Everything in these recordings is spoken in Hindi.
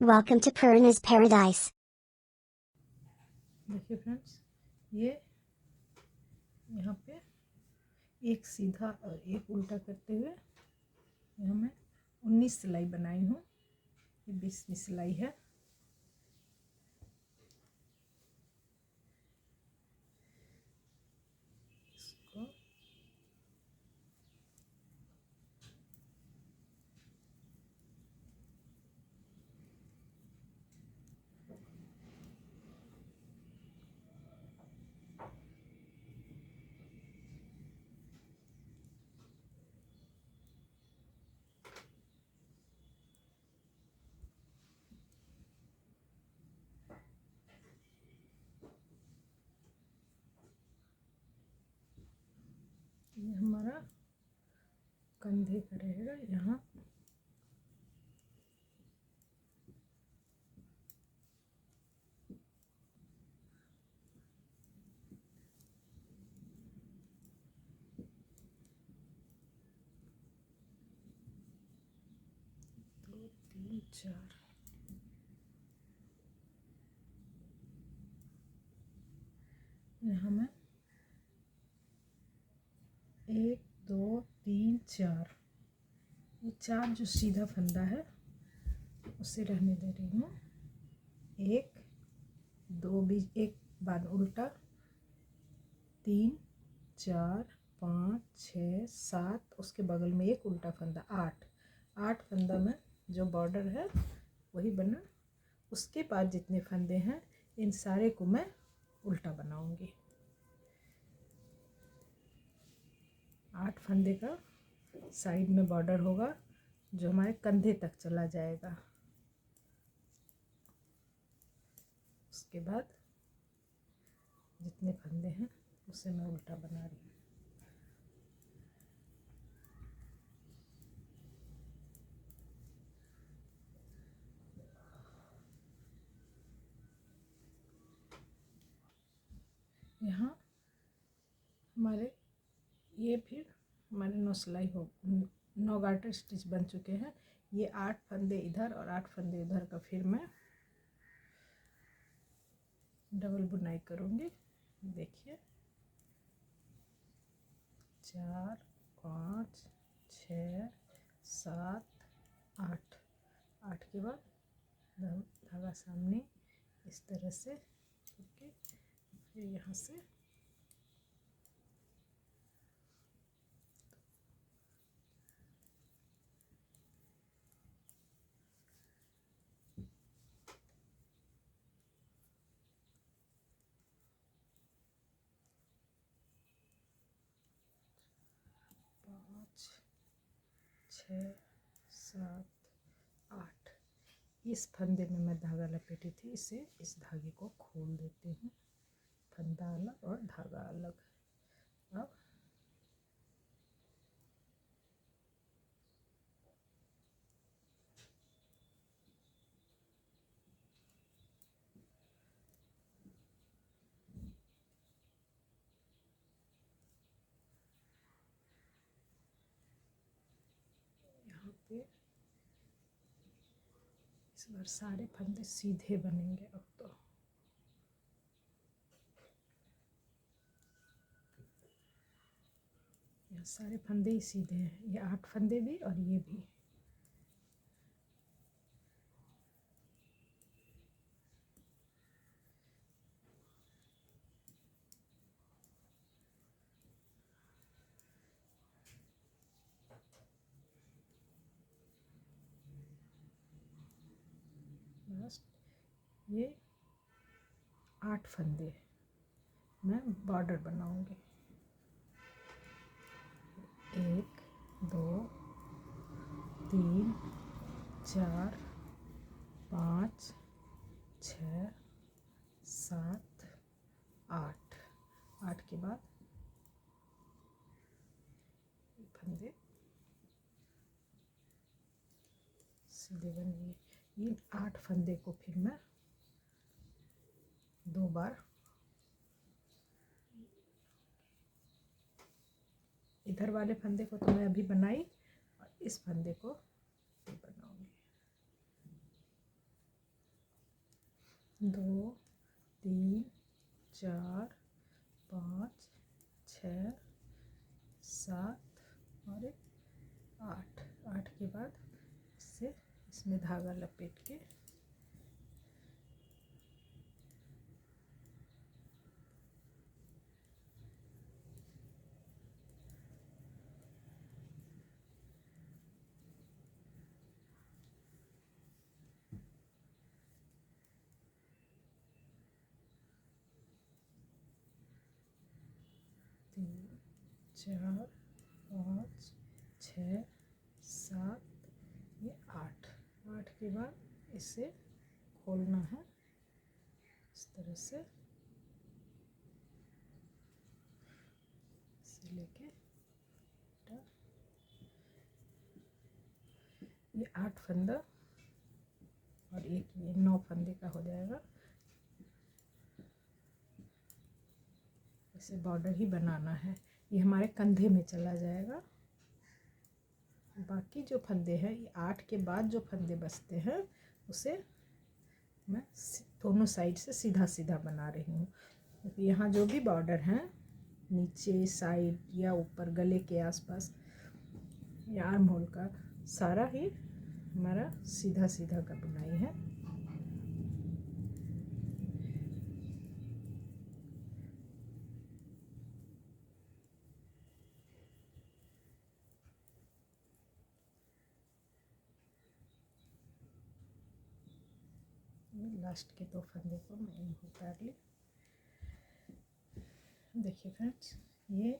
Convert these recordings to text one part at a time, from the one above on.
Welcome to Purna's Paradise. देखिए फ्रेंड्स, ये यहाँ पे एक सीधा और एक उल्टा करते हुए यहाँ मैं 19 सिलाई बनाई हूँ। ये 20वीं सिलाई है। इसको ये हमारा कंधे का रहेगा। यहाँ दो तीन चार, यहाँ मैं 1 2 3 4, ये 4 जो सीधा फंदा है उसे रहने दे रही हूँ। 1 2 बीच, एक बाद उल्टा, 3 4 5 6 7, उसके बगल में एक उल्टा फंदा, 8 फंदा में जो बॉर्डर है वही बना। उसके बाद जितने फंदे हैं इन सारे को मैं उल्टा बनाऊंगी। 8 फंदे का साइड में बॉर्डर होगा जो हमारे कंधे तक चला जाएगा। उसके बाद जितने फंदे हैं उसे मैं उल्टा बना रही हूँ। यहाँ हमारे ये फिर हमारे 9 सिलाई हो 9 गार्टर स्टिच बन चुके हैं। ये 8 फंदे इधर और 8 फंदे उधर का फिर मैं डबल बुनाई करूँगी। देखिए 4 5 6 7 8, 8 के बाद धागा सामने इस तरह से करके फिर यहाँ से पाँच 6 7 8, इस फंदे में मैं धागा लपेटी थी, इसे इस धागे को खोल देती हूँ। फंदा अलग और धागा अलग। अब यहाँ पे इस बार सारे फंदे सीधे बनेंगे। अब तो यहाँ सारे फंदे ही सीधे हैं, ये 8 फंदे भी और ये भी। लास्ट ये 8 फंदे मैं बॉर्डर बनाऊंगी। 1 2 3 4 5 6 7 8, 8 के बाद फंदे सीधे बनेंगे। इन 8 फंदे को फिर मैं 2 बार इधर वाले फंदे को तो मैं अभी बनाई और इस फंदे को बनाऊंगी। 2 3 4 5 6 7 और एक 8। 8 के बाद इससे इसमें धागा लपेट के तीन 4 5 6 7 ये 8। 8 के बाद इसे खोलना है इस तरह से, इसे लेके ये 8 फंदा और एक ये 9 फंदे का हो जाएगा। इसे बॉर्डर ही बनाना है, ये हमारे कंधे में चला जाएगा। बाकी जो फंदे हैं ये 8 के बाद जो फंदे बचते हैं उसे मैं दोनों साइड से सीधा सीधा बना रही हूँ, क्योंकि यहाँ जो भी बॉर्डर हैं नीचे साइड या ऊपर गले के आसपास या आर्म होल का सारा ही हमारा सीधा सीधा का बुनाई है। लास्ट के 2 फंदे को मैं उतार ली। देखिए फ्रेंड्स, ये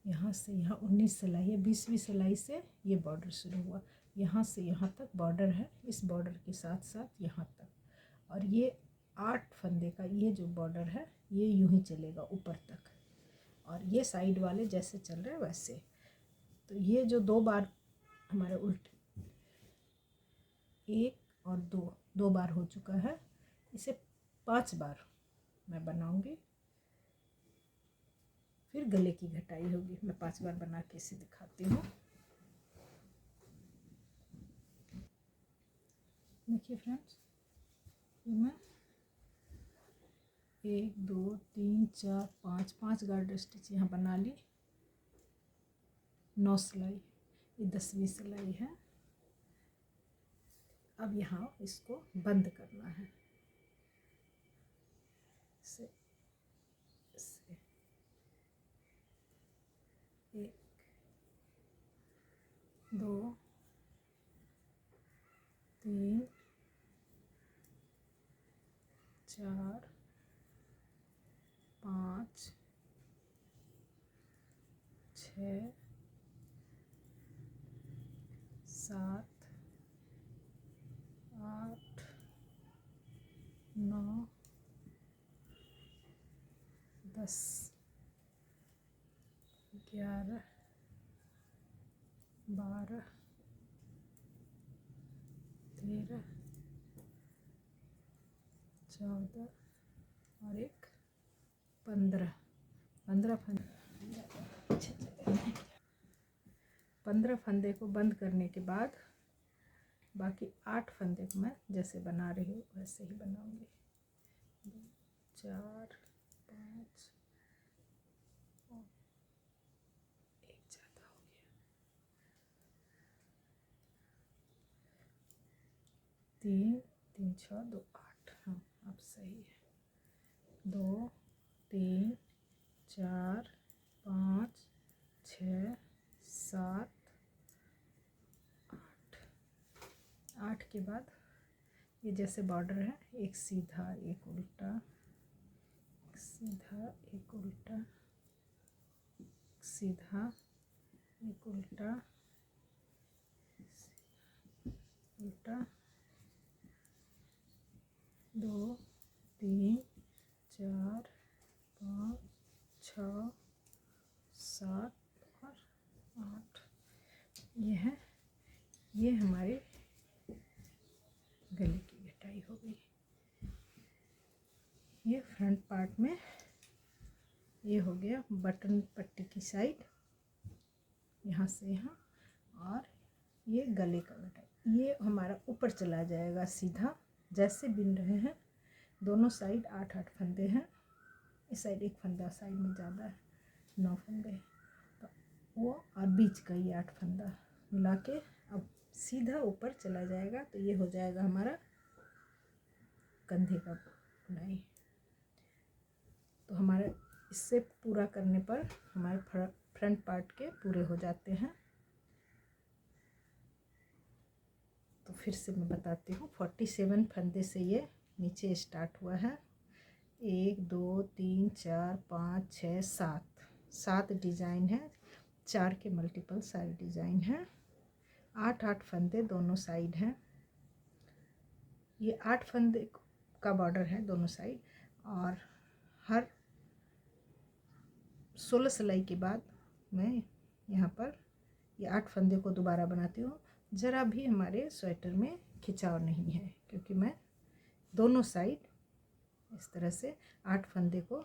यहाँ से यहाँ 19 सिलाई है, 20वीं सिलाई से ये बॉर्डर शुरू हुआ। यहाँ से यहाँ तक बॉर्डर है, इस बॉर्डर के साथ साथ यहाँ तक, और ये 8 फंदे का ये जो बॉर्डर है ये यूं ही चलेगा ऊपर तक, और ये साइड वाले जैसे चल रहे हैं वैसे। तो ये जो 2 बार हमारे उल्टे 1 और 2 बार हो चुका है, इसे 5 बार मैं बनाऊंगी, फिर गले की घटाई होगी। मैं 5 बार बना के इसे दिखाती हूँ। देखिए फ्रेंड्स, ये मैं 1 2 3 4 5 गार्डर स्टिच यहाँ बना ली। 9 सिलाई, ये 10वीं सिलाई है। अब यहाँ इसको बंद करना है, इसे 1 2 3 4 5 6 7 8 9 10 11 12 13 14 और एक 15 फंदे को बंद करने के बाद बाकी 8 फंदे को मैं जैसे बना रही हूँ वैसे ही बनाऊंगी। 2 4 5 और एक ज़्यादा हो गया, 3 3 6 2 8, हाँ अब सही है। 2 3 4 5 6 7 8 के बाद ये जैसे बॉर्डर है, एक सीधा एक उल्टा, एक सीधा एक उल्टा, सीधा एक उल्टा, उल्टा, 2 3 4 5 6 7 और 8। ये है, ये हमारी गले की घटाई हो गई। ये फ्रंट पार्ट में ये हो गया बटन पट्टी की साइड, यहाँ से यहाँ, और ये गले का कटाई। ये हमारा ऊपर चला जाएगा सीधा, जैसे बिन रहे हैं। दोनों साइड 8-8 फंदे हैं। इस साइड एक फंदा साइड में ज़्यादा है, 9 फंदे, तो वो और बीच का ये 8 फंदा मिला के अब सीधा ऊपर चला जाएगा। तो ये हो जाएगा हमारा कंधे का बुनाई। तो हमारे इससे पूरा करने पर हमारे फ्रंट पार्ट के पूरे हो जाते हैं। तो फिर से मैं बताती हूँ, 47 फंदे से ये नीचे स्टार्ट हुआ है। 1 2 3 4 5 6 7 डिज़ाइन है। 4 के मल्टीपल सारे डिज़ाइन हैं। 8-8 फंदे दोनों साइड हैं। ये 8 फंदे का बॉर्डर है दोनों साइड। और हर 16 सिलाई के बाद मैं यहाँ पर ये 8 फंदे को दोबारा बनाती हूँ। ज़रा भी हमारे स्वेटर में खिंचाव नहीं है, क्योंकि मैं दोनों साइड इस तरह से 8 फंदे को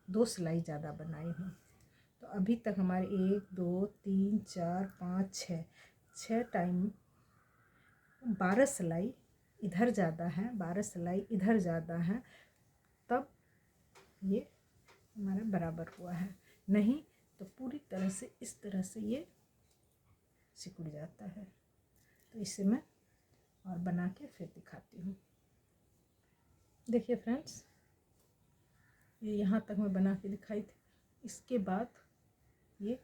2 सिलाई ज़्यादा बनाई हूँ। तो अभी तक हमारे 1 2 3 4 5 6 टाइम 12 सिलाई इधर ज़्यादा है, 12 सिलाई इधर ज़्यादा है, तब ये हमारा बराबर हुआ है। नहीं तो पूरी तरह से इस तरह से ये सिकुड़ जाता है। तो इसे मैं और बना के फिर दिखाती हूँ। देखिए फ्रेंड्स, ये यहाँ तक मैं बना के दिखाई थी। इसके बाद ये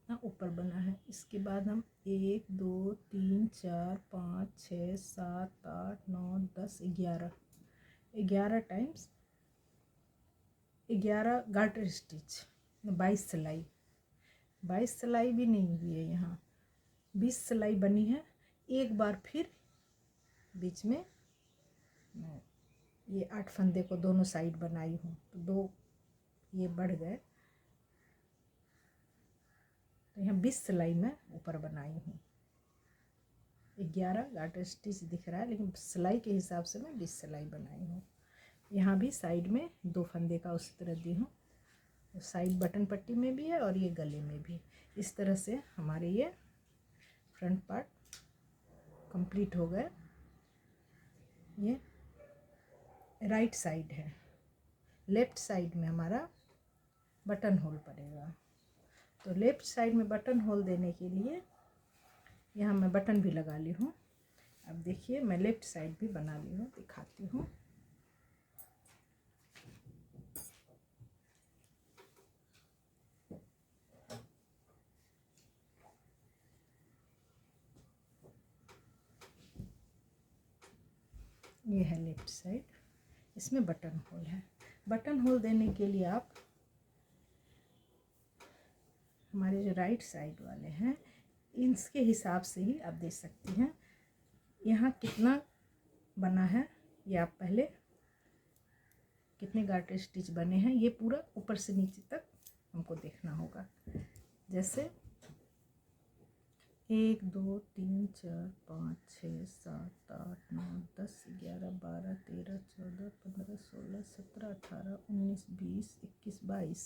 ना ऊपर बना है। इसके बाद हम 1 2 3 4 5 6 7 8 9 10 11 टाइम्स 11 गार्टर स्टिच, 22 सिलाई, 22 सिलाई भी नहीं हुई है, यहाँ 20 सिलाई बनी है। एक बार फिर बीच में मैं ये 8 फंदे को दोनों साइड बनाई हूँ, तो 2 ये बढ़ गए। तो यहाँ 20 सिलाई मैं ऊपर बनाई हूँ। 11 गार्टर स्टिच दिख रहा है, लेकिन सिलाई के हिसाब से मैं 20 सिलाई बनाई हूँ। यहाँ भी साइड में 2 फंदे का उसी तरह दी हूँ। साइड बटन पट्टी में भी है और ये गले में भी। इस तरह से हमारे ये फ्रंट पार्ट कंप्लीट हो गए। ये राइट साइड है। लेफ्ट साइड में हमारा बटन होल पड़ेगा। तो लेफ्ट साइड में बटन होल देने के लिए यहाँ मैं बटन भी लगा ली हूँ। अब देखिए, मैं लेफ्ट साइड भी बना ली हूँ, दिखाती हूँ। ये है लेफ्ट साइड, इसमें बटन होल है। बटन होल देने के लिए आप हमारे जो राइट साइड वाले हैं, इसके हिसाब से ही आप दे सकती हैं। यहाँ कितना बना है ये आप पहले, कितने गार्टर स्टिच बने हैं, ये पूरा ऊपर से नीचे तक हमको देखना होगा। जैसे 1 2 3 4 5 6 7 8 9 10 11 12 13 14 15 16 17 18 19 20 21 22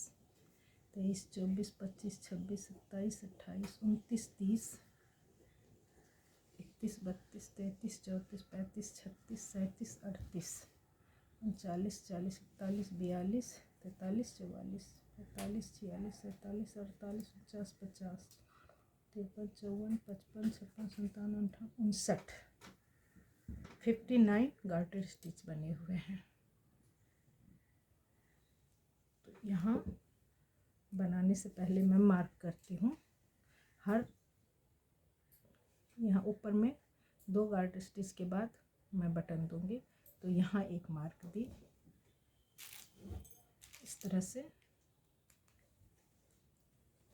23 24 25 26 27 28 29 30 31 32 33 34 35 36 37 38 39 40 41 42 43 44 45 46 47 48 49 50 53 54 55 56 57 58 59 59 गार्टर स्टिच बने हुए हैं। तो यहाँ बनाने से पहले मैं मार्क करती हूँ। हर यहाँ ऊपर में 2 गार्टर स्टिच के बाद मैं बटन दूंगी। तो यहाँ एक मार्क दी इस तरह से,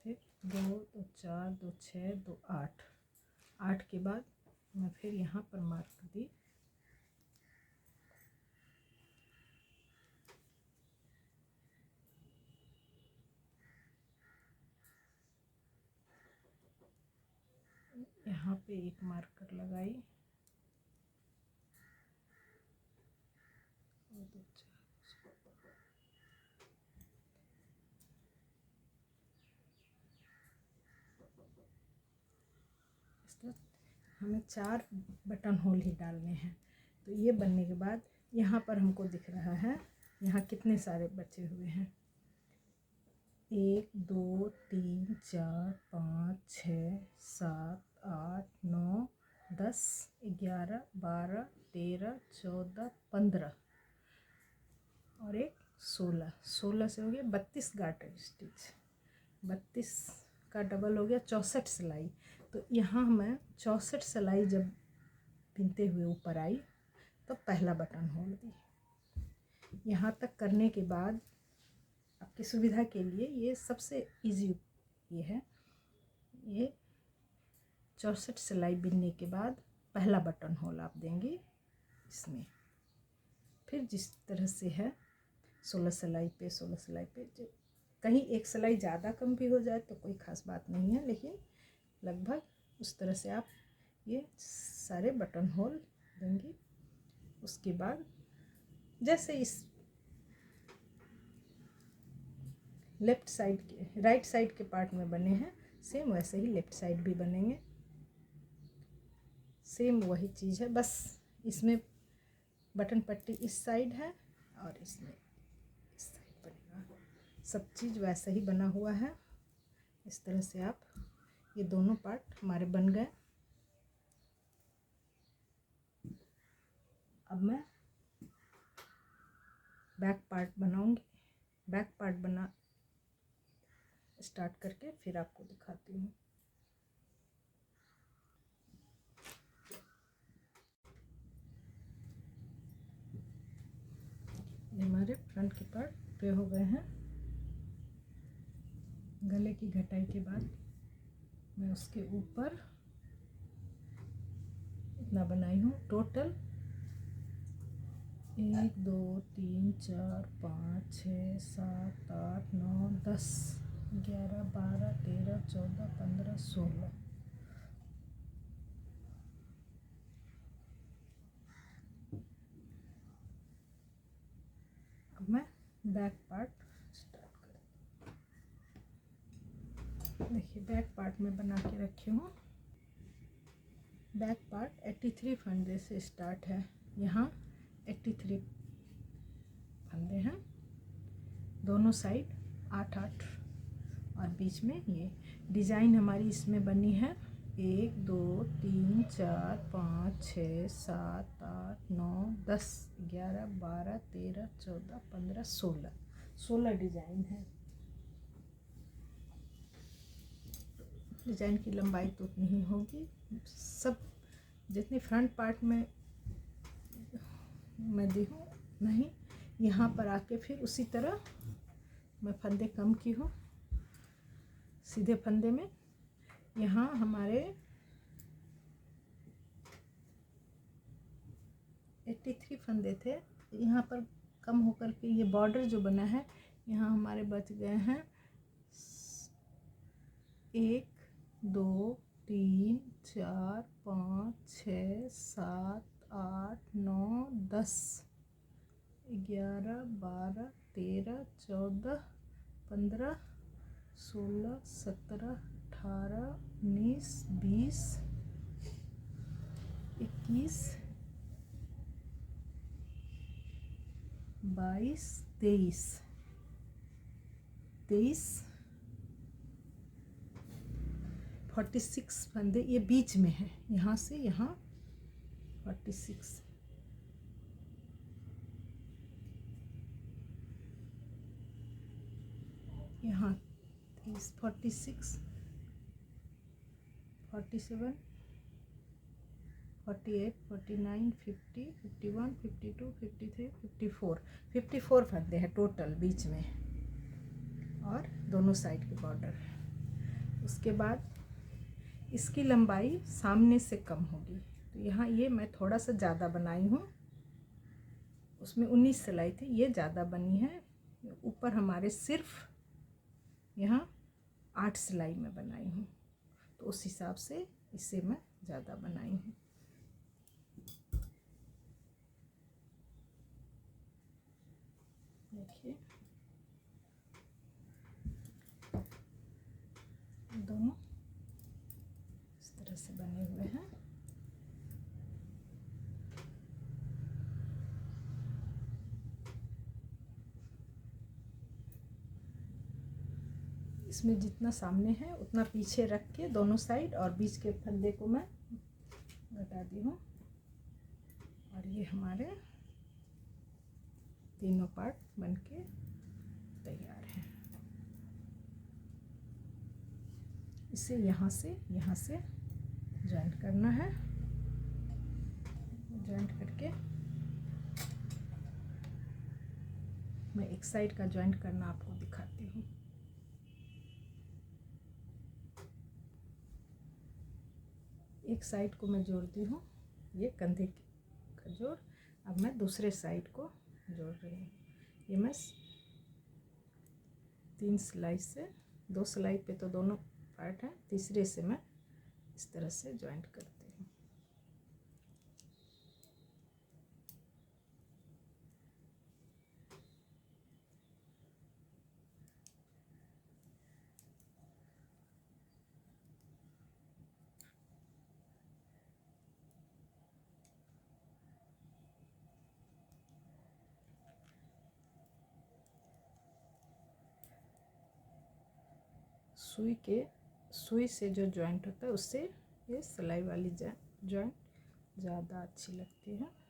फिर 2 2 4 2 6 2 8 8 के बाद मैं फिर यहाँ पर मार्क दी। यहाँ पे एक मार्कर लगाई, 2 4 इस तरह हमें 4 बटन होल ही डालने हैं। तो ये बनने के बाद यहाँ पर हमको दिख रहा है यहाँ कितने सारे बचे हुए हैं। 1 2 3 4 5 6 7 8 9 10 11 12 13 14 15 और एक 16 से हो गया 32 गार्टर स्टिच। 32 का डबल हो गया 64 सिलाई। तो यहाँ मैं 64 सिलाई जब बिनते हुए ऊपर आई तो पहला बटन होल दी। यहाँ तक करने के बाद आपकी सुविधा के लिए ये सबसे इजी ये है। ये 64 सिलाई बिनने के बाद पहला बटन होल आप देंगे इसमें। फिर जिस तरह से है 16 सिलाई पे 16 सिलाई पे, कहीं एक सिलाई ज़्यादा कम भी हो जाए तो कोई ख़ास बात नहीं है, लेकिन लगभग उस तरह से आप ये सारे बटन होल देंगे। उसके बाद जैसे इस लेफ़्ट साइड के राइट साइड के पार्ट में बने हैं सेम वैसे ही लेफ़्ट साइड भी बनेंगे। सेम वही चीज़ है, बस इसमें बटन पट्टी इस साइड है और इसमें इस साइड बनेगा। सब चीज़ वैसा ही बना हुआ है। इस तरह से आप ये दोनों पार्ट हमारे बन गए। अब मैं बैक पार्ट बनाऊंगी। बैक पार्ट बना स्टार्ट करके फिर आपको दिखाती हूँ। ये हमारे फ्रंट के पार्ट पे हो गए हैं। गले की घटाई के बाद मैं उसके ऊपर इतना बनाई हूँ। टोटल 1 2 3 4 5 6 7 8 9 10 11 12 13 14 15 16। अब मैं बैक पार्ट स्टार्ट कर। देखिए बैक पार्ट में बना के रखी हूँ। बैक पार्ट 83 फंदे से स्टार्ट है। यहाँ 83 फंदे हैं, दोनों साइड 8 8 और बीच में ये डिज़ाइन हमारी इसमें बनी है। 1 2 3 4 5 6 7 8 9 10 11 12 13 14 15 16 डिज़ाइन है। डिज़ाइन की लंबाई तो उतनी ही होगी। सब जितनी फ्रंट पार्ट में मैं दी हूँ नहीं, यहाँ पर आके फिर उसी तरह मैं फंदे कम की हूँ। सीधे फंदे में यहाँ हमारे 83 फंदे थे, यहाँ पर कम होकर के ये बॉर्डर जो बना है यहाँ हमारे बच गए हैं 1 2 3 4 5 6 7 8 9 10 11 12 13 14 15 16 17 18 19 20 21 22 23 46 फंदे ये बीच में है। यहाँ से यहाँ 46, यहाँ 30 46 47 48 49 50 51 52 53 54 फंदे हैं टोटल बीच में और दोनों साइड के बॉर्डर। उसके बाद इसकी लंबाई सामने से कम होगी, तो यहाँ ये मैं थोड़ा सा ज़्यादा बनाई हूँ। उसमें 19 सिलाई थी, ये ज़्यादा बनी है। ऊपर हमारे सिर्फ यहाँ 8 सिलाई में बनाई हूँ, तो उस हिसाब से इसे मैं ज़्यादा बनाई हूँ। देखिए दोनों इस तरह से बने हुए हैं। इसमें जितना सामने है उतना पीछे रख के दोनों साइड, और बीच के फंदे को मैं घटा दी हूँ। और ये हमारे तीनों पार्ट बनके तैयार हैं। इसे यहाँ से जॉइंट करना है। जॉइंट करके मैं एक साइड का जॉइंट करना आपको दिखाती हूँ। एक साइड को मैं जोड़ती हूँ, ये कंधे का जोड़। अब मैं दूसरे साइड को जोड़ रही हूँ। ये मैं 3 सिलाई से, 2 सिलाई पे तो दोनों पार्ट हैं, तीसरे से मैं इस तरह से जॉइंट करती हूँ। सुई से जो जॉइंट होता है उससे ये सिलाई वाली जॉइंट ज़्यादा अच्छी लगती है।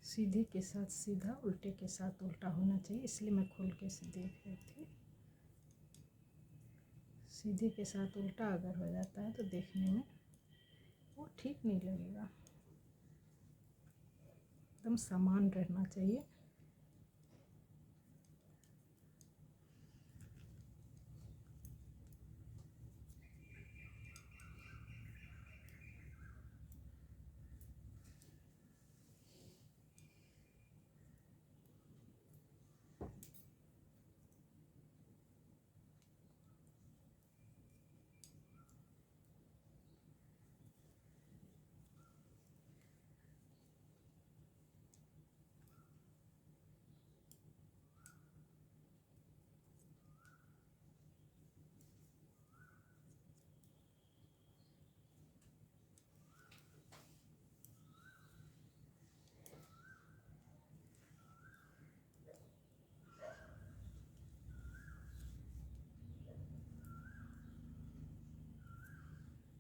सीधे के साथ सीधा, उल्टे के साथ उल्टा होना चाहिए, इसलिए मैं खोल के से देख रही थी। सीधे के साथ उल्टा अगर हो जाता है तो देखने में वो ठीक नहीं लगेगा। एकदम समान रहना चाहिए।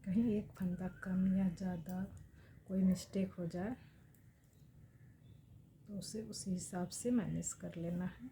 कहीं एक फंदा कम या ज़्यादा कोई मिस्टेक हो जाए तो उसे उसी हिसाब से मैनेज कर लेना है।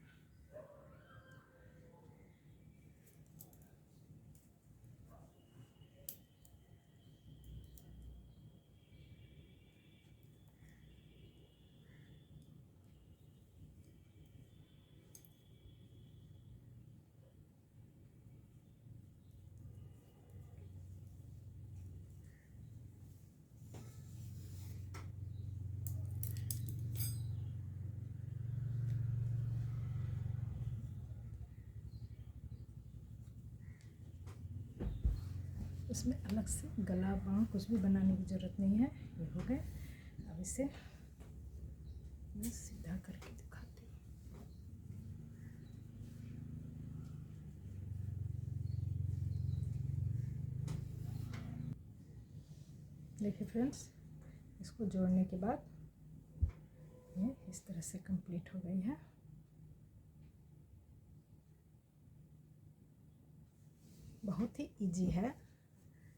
इसमें अलग से गला बाँह कुछ भी बनाने की ज़रूरत नहीं है। ये हो गए। अब इसे मैं सीधा करके दिखाती हूँ। देखिए फ्रेंड्स, इसको जोड़ने के बाद ये इस तरह से कंप्लीट हो गई है। बहुत ही इजी है।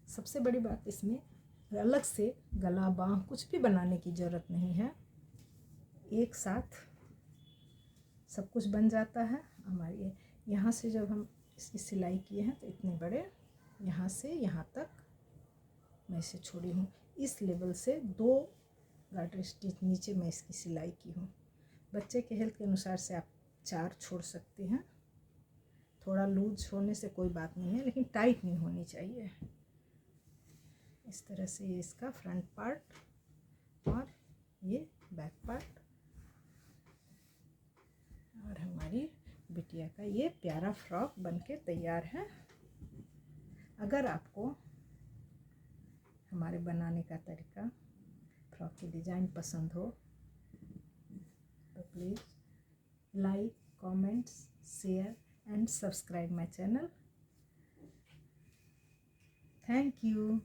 सबसे बड़ी बात इसमें अलग से गला बाँह कुछ भी बनाने की ज़रूरत नहीं है। एक साथ सब कुछ बन जाता है। हमारे यहाँ से जब हम इसकी सिलाई किए हैं तो इतने बड़े, यहाँ से यहाँ तक मैं इसे छोड़ी हूँ। इस लेवल से 2 गार्टर स्टिच नीचे मैं इसकी सिलाई की हूँ। बच्चे के हेल्थ के अनुसार से आप 4 छोड़ सकते हैं। थोड़ा लूज होने से कोई बात नहीं है, लेकिन टाइट नहीं होनी चाहिए। इस तरह से ये इसका फ्रंट पार्ट और ये बैक पार्ट, और हमारी बिटिया का ये प्यारा फ्रॉक बनके तैयार है। अगर आपको हमारे बनाने का तरीका, फ्रॉक की डिज़ाइन पसंद हो तो please like, comments, share and subscribe my channel. Thank you.